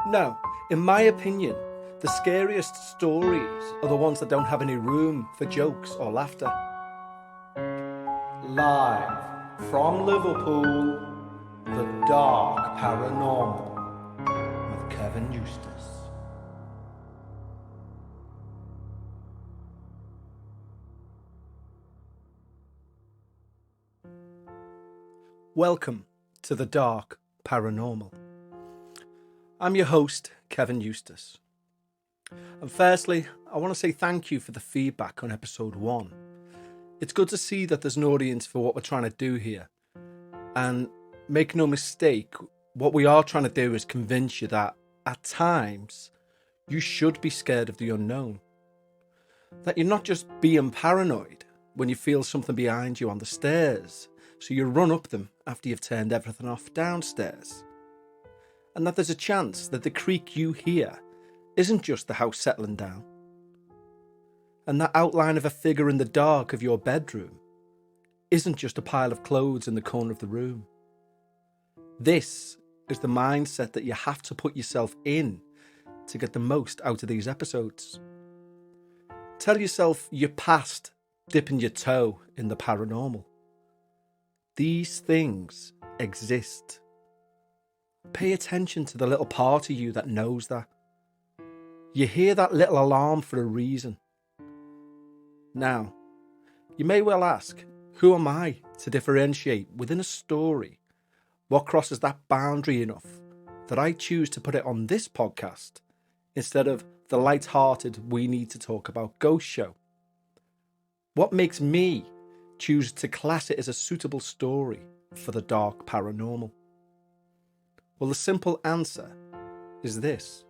No, in my opinion, the scariest stories are the ones that don't have any room for jokes or laughter. Live from Liverpool, the Dark Paranormal with Kevin Eustace. Welcome to the Dark Paranormal. I'm your host, Kevin Eustace. And firstly, I want to say thank you for the feedback on episode 1. It's good to see that there's an audience for what we're trying to do here. And make no mistake, what we are trying to do is convince you that at times you should be scared of the unknown. That you're not just being paranoid when you feel something behind you on the stairs, so you run up them after you've turned everything off downstairs. And that there's a chance that the creak you hear isn't just the house settling down. And that outline of a figure in the dark of your bedroom isn't just a pile of clothes in the corner of the room. This is the mindset that you have to put yourself in to get the most out of these episodes. Tell yourself you're past dipping your toe in the paranormal. These things exist. Pay attention to the little part of you that knows that. You hear that little alarm for a reason. Now, you may well ask, who am I to differentiate within a story what crosses that boundary enough that I choose to put it on this podcast instead of the light-hearted We Need to Talk About Ghost show? What makes me choose to class it as a suitable story for the Dark Paranormal? Well, the simple answer is this.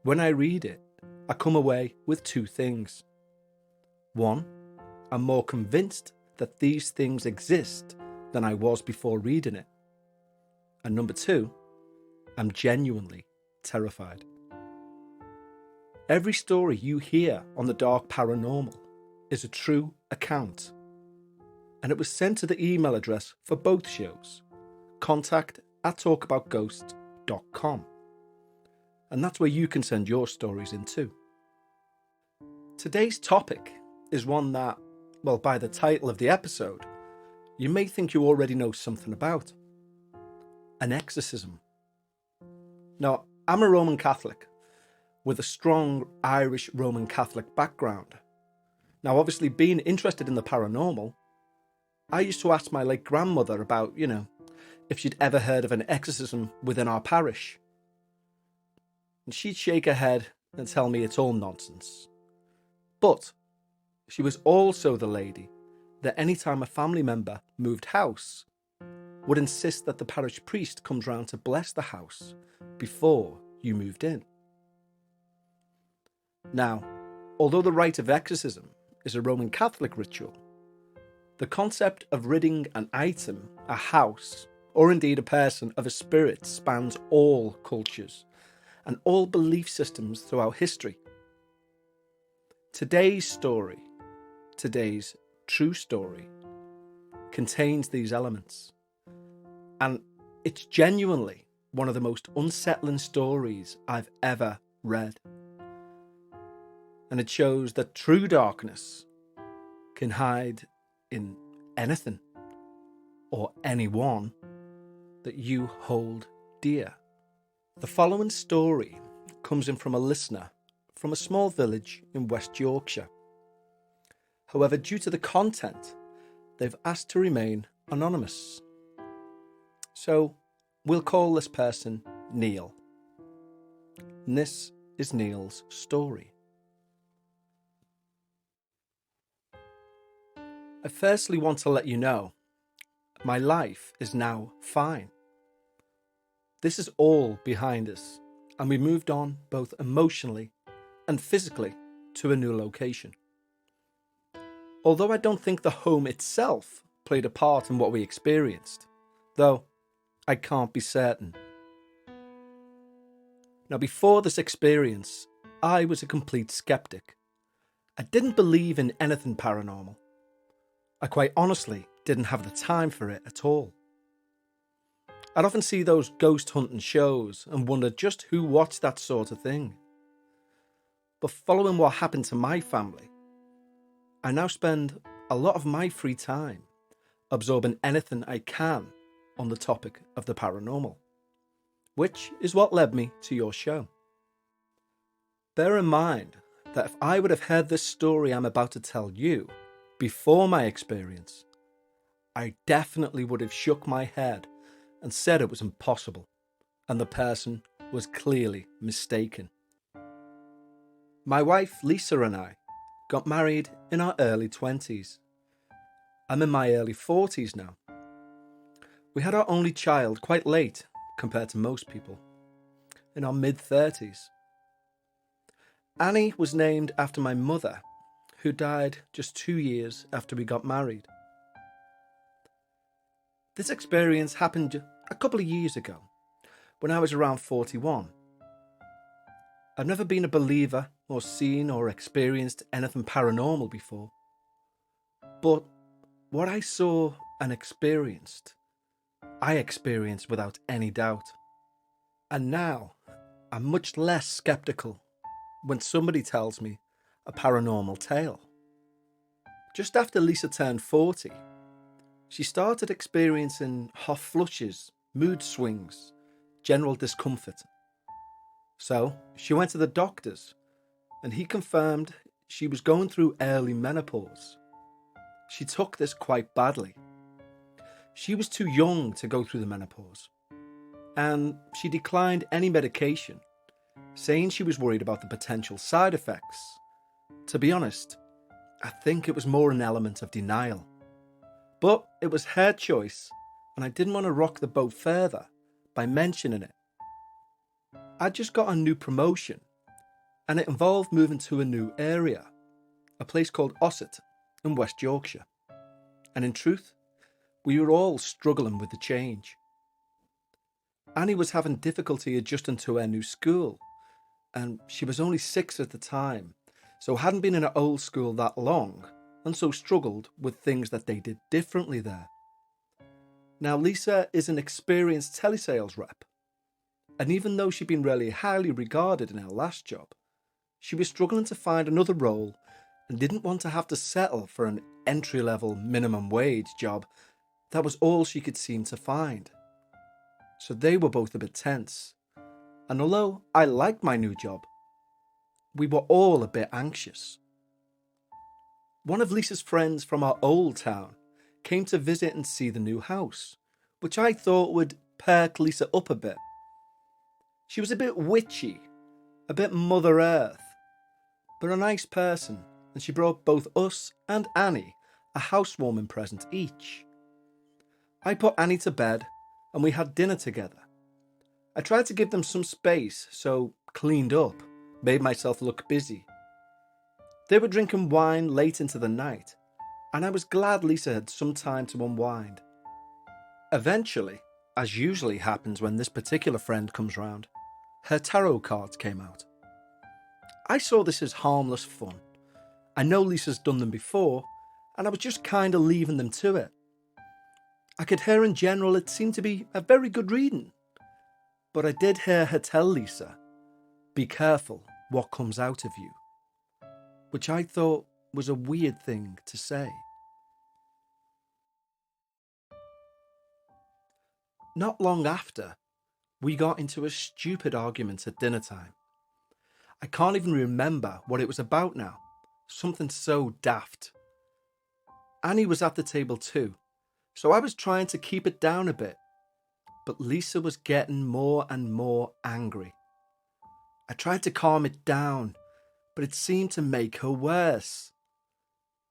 When I read it, I come away with two things. One, I'm more convinced that these things exist than I was before reading it. And number two, I'm genuinely terrified. Every story you hear on the Dark Paranormal is a true account. And it was sent to the email address for both shows, contact@talkaboutghosts.com. And that's where you can send your stories in too. Today's topic is one that, well, by the title of the episode, you may think you already know something about. An exorcism. Now, I'm a Roman Catholic with a strong Irish Roman Catholic background. Now, obviously, being interested in the paranormal, I used to ask my late grandmother about, if she'd ever heard of an exorcism within our parish. And she'd shake her head and tell me it's all nonsense. But she was also the lady that any time a family member moved house, would insist that the parish priest comes round to bless the house before you moved in. Now, although the rite of exorcism is a Roman Catholic ritual, the concept of ridding an item, a house, or indeed a person of a spirit spans all cultures and all belief systems throughout history. Today's story, today's true story, contains these elements. And it's genuinely one of the most unsettling stories I've ever read. And it shows that true darkness can hide in anything or anyone that you hold dear. The following story comes in from a listener from a small village in West Yorkshire. However, due to the content, they've asked to remain anonymous. So we'll call this person Neil. And this is Neil's story. I firstly want to let you know, my life is now fine. This is all behind us, and we moved on both emotionally and physically to a new location. Although I don't think the home itself played a part in what we experienced, though I can't be certain. Now, before this experience, I was a complete skeptic. I didn't believe in anything paranormal. I quite honestly didn't have the time for it at all. I'd often see those ghost hunting shows and wonder just who watched that sort of thing. But following what happened to my family, I now spend a lot of my free time absorbing anything I can on the topic of the paranormal, which is what led me to your show. Bear in mind that if I would have heard this story I'm about to tell you before my experience, I definitely would have shook my head and said it was impossible, and the person was clearly mistaken. My wife Lisa and I got married in our early 20s. I'm in my early 40s now. We had our only child quite late compared to most people, in our mid-30s. Annie was named after my mother, who died just 2 years after we got married. This experience happened a couple of years ago, when I was around 41. I've never been a believer or seen or experienced anything paranormal before. But what I saw and experienced, I experienced without any doubt. And now I'm much less skeptical when somebody tells me a paranormal tale. Just after Lisa turned 40, she started experiencing hot flushes, mood swings, general discomfort. So she went to the doctors and he confirmed she was going through early menopause. She took this quite badly. She was too young to go through the menopause, and she declined any medication, saying she was worried about the potential side effects. To be honest, I think it was more an element of denial. But it was her choice, and I didn't want to rock the boat further by mentioning it. I just got a new promotion, and it involved moving to a new area, a place called Ossett in West Yorkshire. And in truth, we were all struggling with the change. Annie was having difficulty adjusting to her new school, and she was only 6 at the time, so hadn't been in her old school that long, and so struggled with things that they did differently there. Now Lisa is an experienced telesales rep, and even though she'd been really highly regarded in her last job, she was struggling to find another role and didn't want to have to settle for an entry-level minimum wage job that was all she could seem to find. So they were both a bit tense, and although I liked my new job, we were all a bit anxious. One of Lisa's friends from our old town came to visit and see the new house, which I thought would perk Lisa up a bit. She was a bit witchy, a bit Mother Earth, but a nice person, and she brought both us and Annie a housewarming present each. I put Annie to bed and we had dinner together. I tried to give them some space, so cleaned up, made myself look busy. They were drinking wine late into the night, and I was glad Lisa had some time to unwind. Eventually, as usually happens when this particular friend comes round, her tarot cards came out. I saw this as harmless fun. I know Lisa's done them before, and I was just kind of leaving them to it. I could hear in general it seemed to be a very good reading, but I did hear her tell Lisa, "Be careful what comes out of you," which I thought was a weird thing to say. Not long after, we got into a stupid argument at dinner time. I can't even remember what it was about now. Something so daft. Annie was at the table too, so I was trying to keep it down a bit, but Lisa was getting more and more angry. I tried to calm it down, but it seemed to make her worse.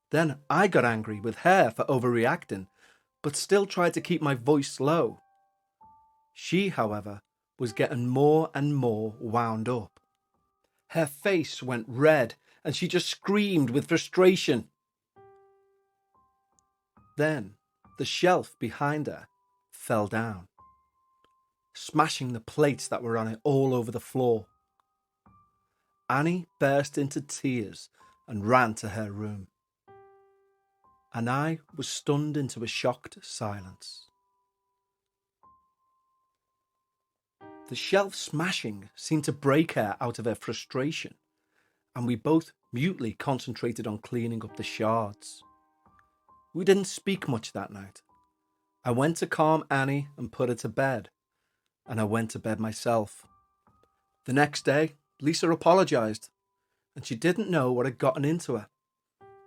Then I got angry with her for overreacting, but still tried to keep my voice low. She, however, was getting more and more wound up. Her face went red and she just screamed with frustration. Then the shelf behind her fell down, smashing the plates that were on it all over the floor. Annie burst into tears and ran to her room, and I was stunned into a shocked silence. The shelf smashing seemed to break her out of her frustration, and we both mutely concentrated on cleaning up the shards. We didn't speak much that night. I went to calm Annie and put her to bed, and I went to bed myself. The next day, Lisa apologised, and she didn't know what had gotten into her.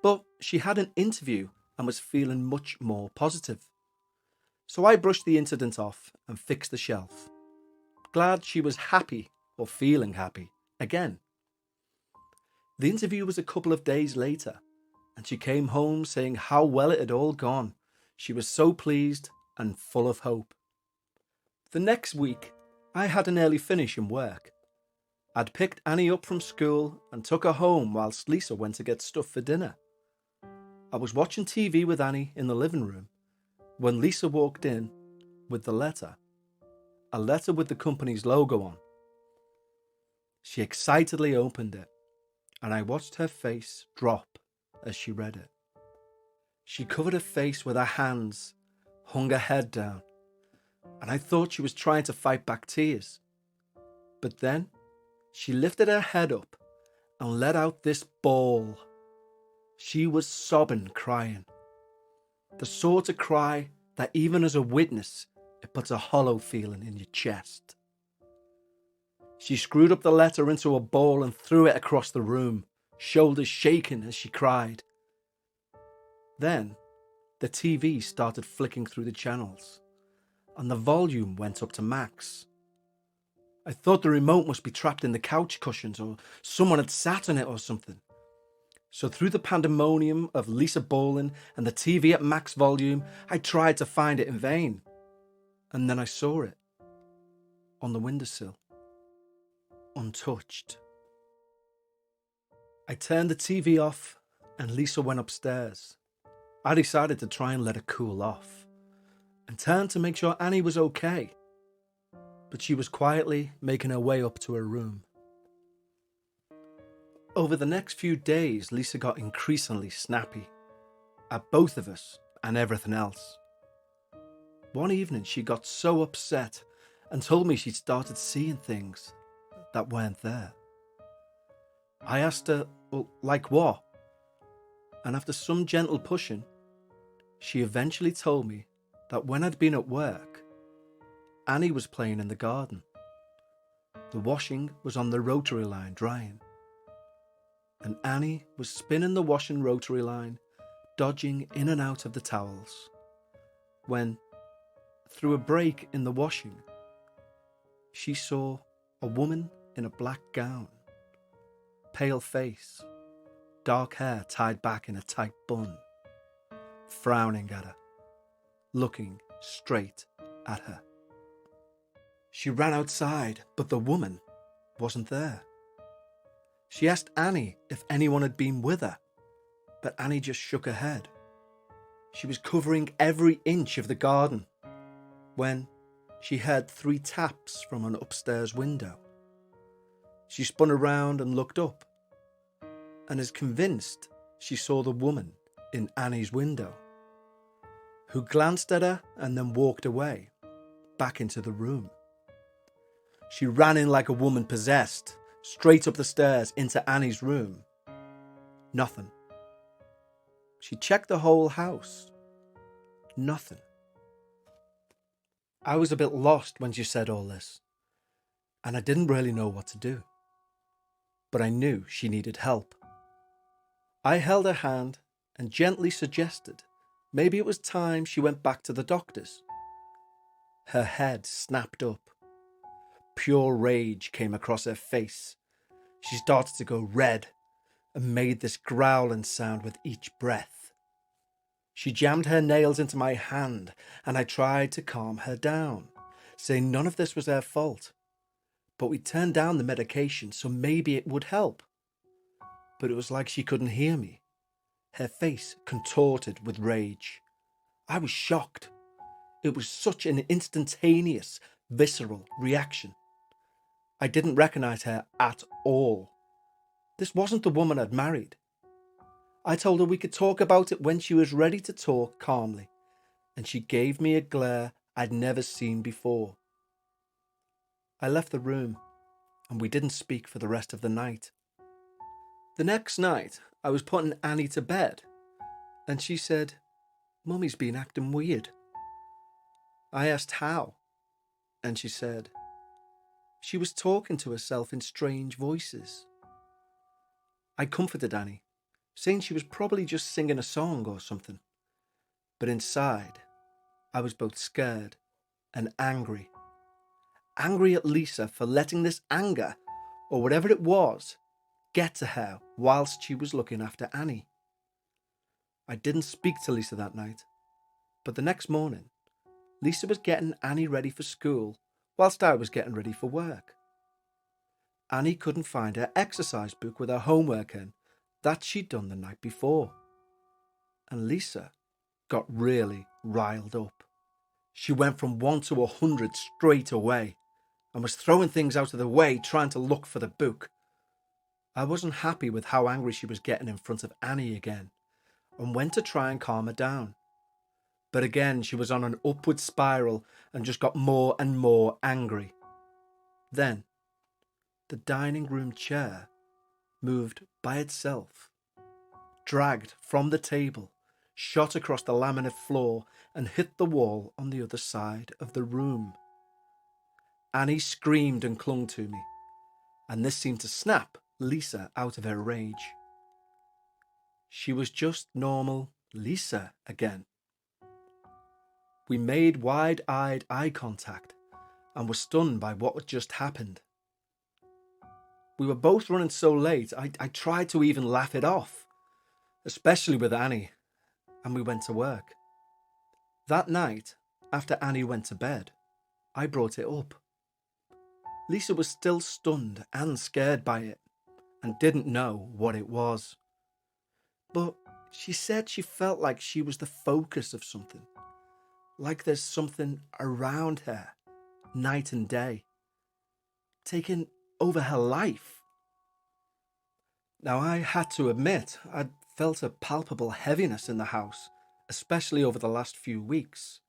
But she had an interview and was feeling much more positive. So I brushed the incident off and fixed the shelf. Glad she was happy, or feeling happy, again. The interview was a couple of days later, and she came home saying how well it had all gone. She was so pleased and full of hope. The next week, I had an early finish in work. I'd picked Annie up from school and took her home whilst Lisa went to get stuff for dinner. I was watching TV with Annie in the living room when Lisa walked in with the letter. A letter with the company's logo on. She excitedly opened it, and I watched her face drop as she read it. She covered her face with her hands, hung her head down, and I thought she was trying to fight back tears. But then she lifted her head up and let out this bawl. She was sobbing, crying. The sort of cry that even as a witness, it puts a hollow feeling in your chest. She screwed up the letter into a ball and threw it across the room, shoulders shaking as she cried. Then the TV started flicking through the channels, and the volume went up to max. I thought the remote must be trapped in the couch cushions, or someone had sat on it or something. So through the pandemonium of Lisa bawling and the TV at max volume, I tried to find it in vain. And then I saw it on the windowsill, untouched. I turned the TV off and Lisa went upstairs. I decided to try and let her cool off and turned to make sure Annie was okay. But she was quietly making her way up to her room. Over the next few days, Lisa got increasingly snappy at both of us and everything else. One evening she got so upset and told me she'd started seeing things that weren't there. I asked her, well, like what? And after some gentle pushing, she eventually told me that when I'd been at work, Annie was playing in the garden. The washing was on the rotary line drying, and Annie was spinning the washing rotary line, dodging in and out of the towels, when, through a break in the washing, she saw a woman in a black gown, pale face, dark hair tied back in a tight bun, frowning at her, looking straight at her. She ran outside, but the woman wasn't there. She asked Annie if anyone had been with her, but Annie just shook her head. She was covering every inch of the garden when she heard 3 taps from an upstairs window. She spun around and looked up, and is convinced she saw the woman in Annie's window, who glanced at her and then walked away, back into the room. She ran in like a woman possessed, straight up the stairs into Annie's room. Nothing. She checked the whole house. Nothing. I was a bit lost when she said all this, and I didn't really know what to do. But I knew she needed help. I held her hand and gently suggested maybe it was time she went back to the doctor's. Her head snapped up. Pure rage came across her face. She started to go red and made this growling sound with each breath. She jammed her nails into my hand and I tried to calm her down, saying none of this was her fault. But we turned down the medication, so maybe it would help. But it was like she couldn't hear me. Her face contorted with rage. I was shocked. It was such an instantaneous, visceral reaction. I didn't recognize her at all. This wasn't the woman I'd married. I told her we could talk about it when she was ready to talk calmly, and she gave me a glare I'd never seen before. I left the room and we didn't speak for the rest of the night. The next night, I was putting Annie to bed and she said, "Mummy's been acting weird." I asked how, and she said, she was talking to herself in strange voices. I comforted Annie, saying she was probably just singing a song or something. But inside, I was both scared and angry. Angry at Lisa for letting this anger, or whatever it was, get to her whilst she was looking after Annie. I didn't speak to Lisa that night, but the next morning, Lisa was getting Annie ready for school whilst I was getting ready for work. Annie couldn't find her exercise book with her homework in that she'd done the night before. And Lisa got really riled up. She went from 1 to 100 straight away and was throwing things out of the way trying to look for the book. I wasn't happy with how angry she was getting in front of Annie again and went to try and calm her down. But again, she was on an upward spiral and just got more and more angry. Then, the dining room chair moved by itself, dragged from the table, shot across the laminate floor and hit the wall on the other side of the room. Annie screamed and clung to me, and this seemed to snap Lisa out of her rage. She was just normal Lisa again. We made wide-eyed eye contact and were stunned by what had just happened. We were both running so late, I tried to even laugh it off, especially with Annie, and we went to work. That night, after Annie went to bed, I brought it up. Lisa was still stunned and scared by it and didn't know what it was. But she said she felt like she was the focus of something, like there's something around her, night and day, taking over her life. Now, I had to admit, I'd felt a palpable heaviness in the house, especially over the last few weeks.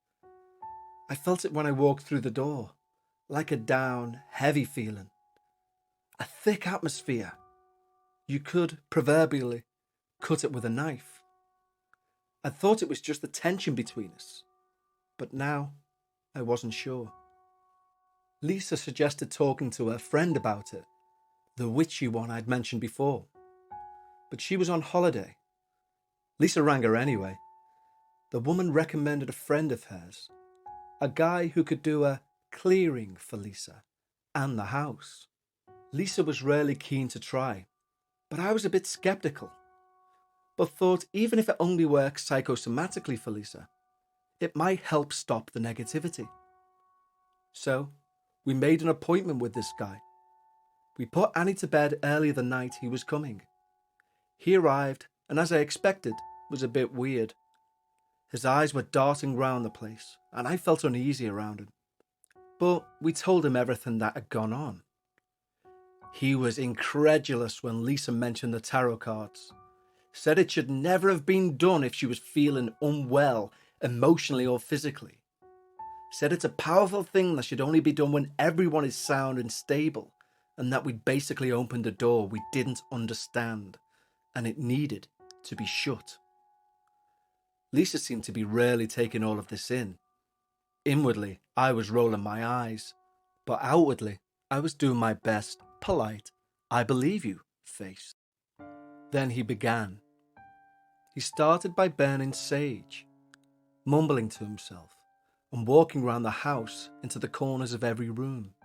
I felt it when I walked through the door, like a down, heavy feeling. A thick atmosphere. You could, proverbially, cut it with a knife. I thought it was just the tension between us, but now I wasn't sure. Lisa suggested talking to her friend about it, the witchy one I'd mentioned before, but she was on holiday. Lisa rang her anyway. The woman recommended a friend of hers, a guy who could do a clearing for Lisa and the house. Lisa was really keen to try, but I was a bit skeptical, but thought even if it only works psychosomatically for Lisa, it might help stop the negativity. So we made an appointment with this guy. We put Annie to bed early the night he was coming. He arrived, and as I expected, was a bit weird. His eyes were darting round the place, and I felt uneasy around him. But we told him everything that had gone on. He was incredulous when Lisa mentioned the tarot cards. Said it should never have been done if she was feeling unwell, emotionally or physically. Said it's a powerful thing that should only be done when everyone is sound and stable, and that we'd basically opened a door we didn't understand, and it needed to be shut. Lisa seemed to be really taking all of this in. Inwardly, I was rolling my eyes, but outwardly, I was doing my best, polite, "I believe you" face. Then he began. He started by burning sage, mumbling to himself, and walking around the house into the corners of every room.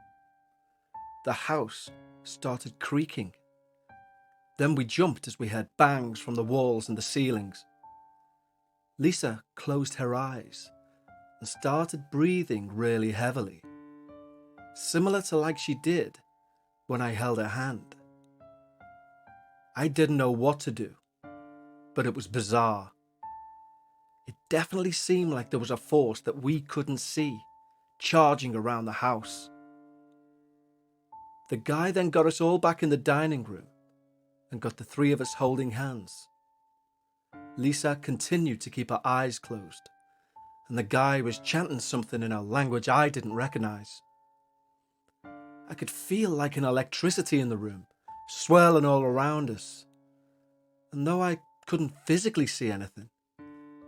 The house started creaking. Then we jumped as we heard bangs from the walls and the ceilings. Lisa closed her eyes and started breathing really heavily, similar to like she did when I held her hand. I didn't know what to do, but it was bizarre. It definitely seemed like there was a force that we couldn't see, charging around the house. The guy then got us all back in the dining room and got the three of us holding hands. Lisa continued to keep her eyes closed, and the guy was chanting something in a language I didn't recognize. I could feel like an electricity in the room, swirling all around us. And though I couldn't physically see anything,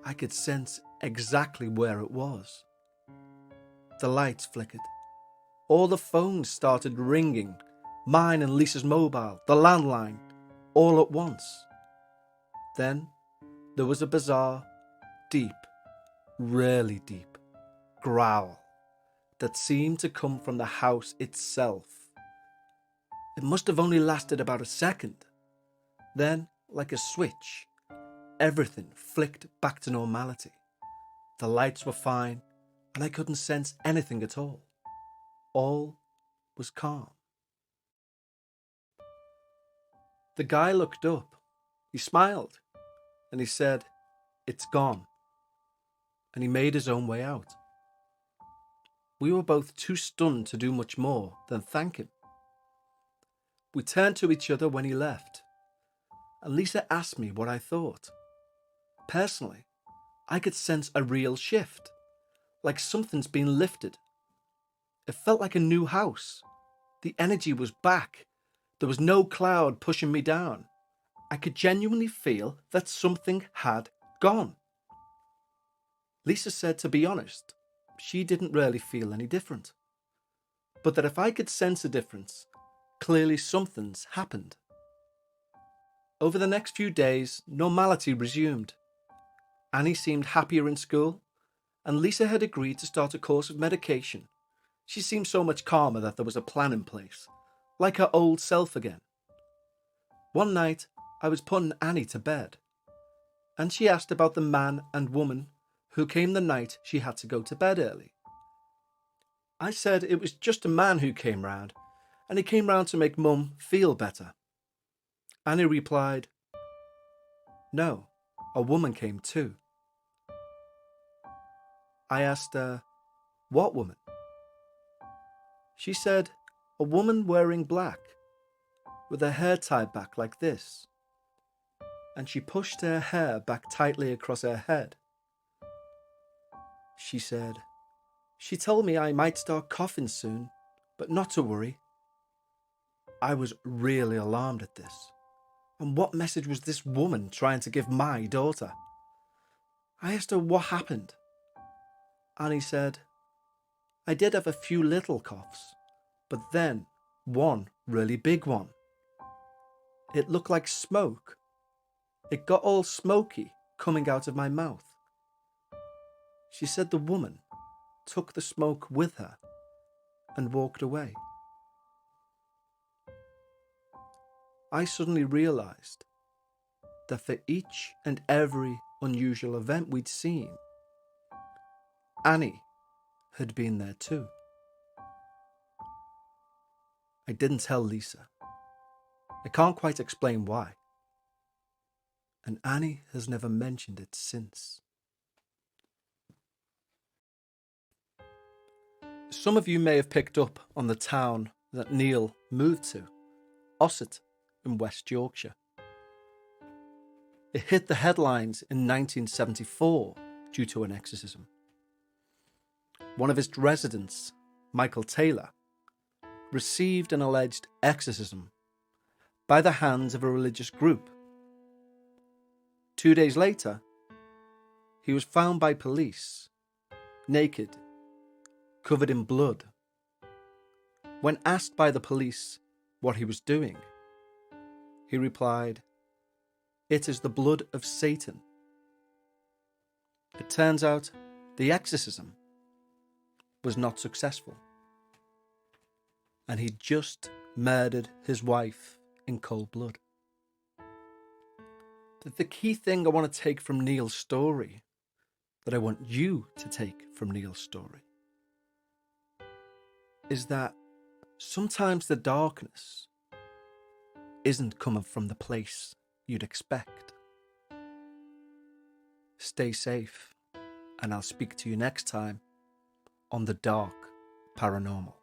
I could sense exactly where it was. The lights flickered. All the phones started ringing, mine and Lisa's mobile, the landline, all at once. Then there was a bizarre, deep, really deep growl that seemed to come from the house itself. It must have only lasted about a second. Then, like a switch, everything flicked back to normality. The lights were fine, and I couldn't sense anything at all. All was calm. The guy looked up. He smiled, and he said, "It's gone." And he made his own way out. We were both too stunned to do much more than thank him. We turned to each other when he left, and Lisa asked me what I thought. Personally, I could sense a real shift, like something's been lifted. It felt like a new house. The energy was back. There was no cloud pushing me down. I could genuinely feel that something had gone. Lisa said, to be honest, she didn't really feel any different, but that if I could sense a difference, clearly something's happened. Over the next few days, normality resumed. Annie seemed happier in school, and Lisa had agreed to start a course of medication. She seemed so much calmer that there was a plan in place, like her old self again. One night, I was putting Annie to bed, and she asked about the man and woman who came the night she had to go to bed early. I said it was just a man who came round, and he came round to make Mum feel better. Annie replied, "No, a woman came too." I asked her, "What woman?" She said, "A woman wearing black, with her hair tied back like this." And she pushed her hair back tightly across her head. She said, "She told me I might start coughing soon, but not to worry." I was really alarmed at this. And what message was this woman trying to give my daughter? I asked her what happened. Annie said, "I did have a few little coughs, but then one really big one. It looked like smoke. It got all smoky coming out of my mouth." She said the woman took the smoke with her and walked away. I suddenly realised that for each and every unusual event we'd seen, Annie had been there too. I didn't tell Lisa. I can't quite explain why. And Annie has never mentioned it since. Some of you may have picked up on the town that Neil moved to, Ossett in West Yorkshire. It hit the headlines in 1974 due to an exorcism. One of its residents, Michael Taylor, received an alleged exorcism by the hands of a religious group. 2 days later, he was found by police, naked, covered in blood. When asked by the police what he was doing, he replied, "It is the blood of Satan." It turns out the exorcism was not successful, and he just murdered his wife in cold blood. But the key thing I want to take from Neil's story, that I want you to take from Neil's story, is that sometimes the darkness isn't coming from the place you'd expect. Stay safe, and I'll speak to you next time on the Dark Paranormal.